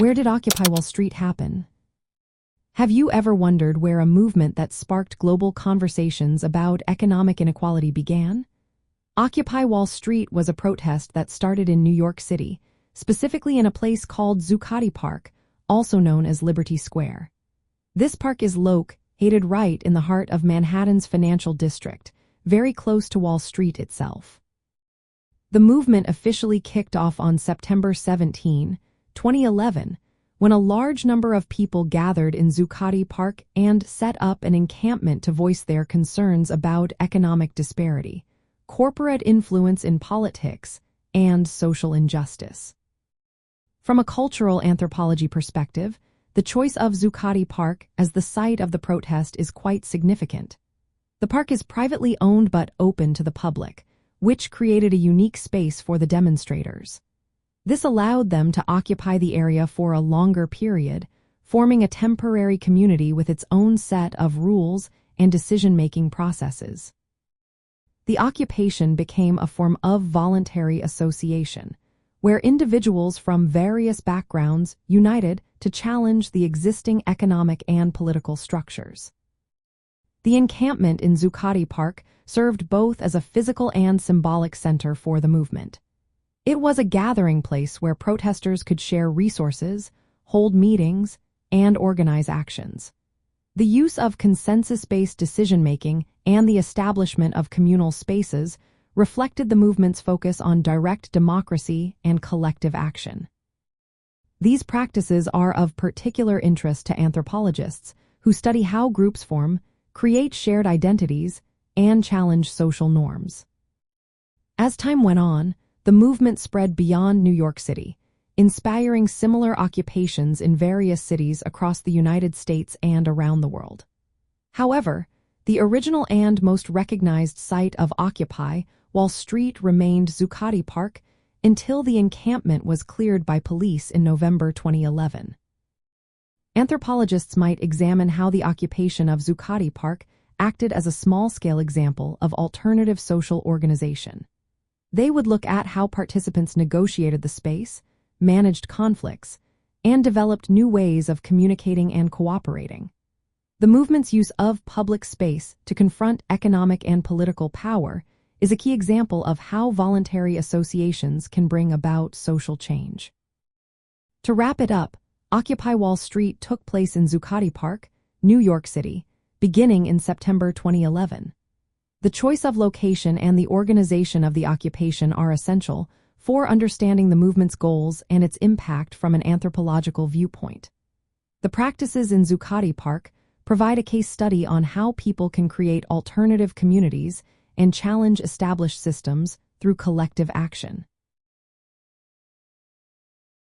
Where did Occupy Wall Street happen? Have you ever wondered where a movement that sparked global conversations about economic inequality began? Occupy Wall Street was a protest that started in New York City, specifically in a place called Zuccotti Park, also known as Liberty Square. This park is located right in the heart of Manhattan's financial district, very close to Wall Street itself. The movement officially kicked off on September 17, 2011, when a large number of people gathered in Zuccotti Park and set up an encampment to voice their concerns about economic disparity, corporate influence in politics, and social injustice. From a cultural anthropology perspective, the choice of Zuccotti Park as the site of the protest is quite significant. The park is privately owned but open to the public, which created a unique space for the demonstrators. This allowed them to occupy the area for a longer period, forming a temporary community with its own set of rules and decision-making processes. The occupation became a form of voluntary association, where individuals from various backgrounds united to challenge the existing economic and political structures. The encampment in Zuccotti Park served both as a physical and symbolic center for the movement. It was a gathering place where protesters could share resources, hold meetings, and organize actions. The use of consensus-based decision-making and the establishment of communal spaces reflected the movement's focus on direct democracy and collective action. These practices are of particular interest to anthropologists who study how groups form, create shared identities, and challenge social norms. As time went on, the movement spread beyond New York City, inspiring similar occupations in various cities across the United States and around the world. However, the original and most recognized site of Occupy Wall Street remained Zuccotti Park until the encampment was cleared by police in November 2011. Anthropologists might examine how the occupation of Zuccotti Park acted as a small-scale example of alternative social organization. They would look at how participants negotiated the space, managed conflicts, and developed new ways of communicating and cooperating. The movement's use of public space to confront economic and political power is a key example of how voluntary associations can bring about social change. To wrap it up, Occupy Wall Street took place in Zuccotti Park, New York City, beginning in September 2011. The choice of location and the organization of the occupation are essential for understanding the movement's goals and its impact from an anthropological viewpoint. The practices in Zuccotti Park provide a case study on how people can create alternative communities and challenge established systems through collective action.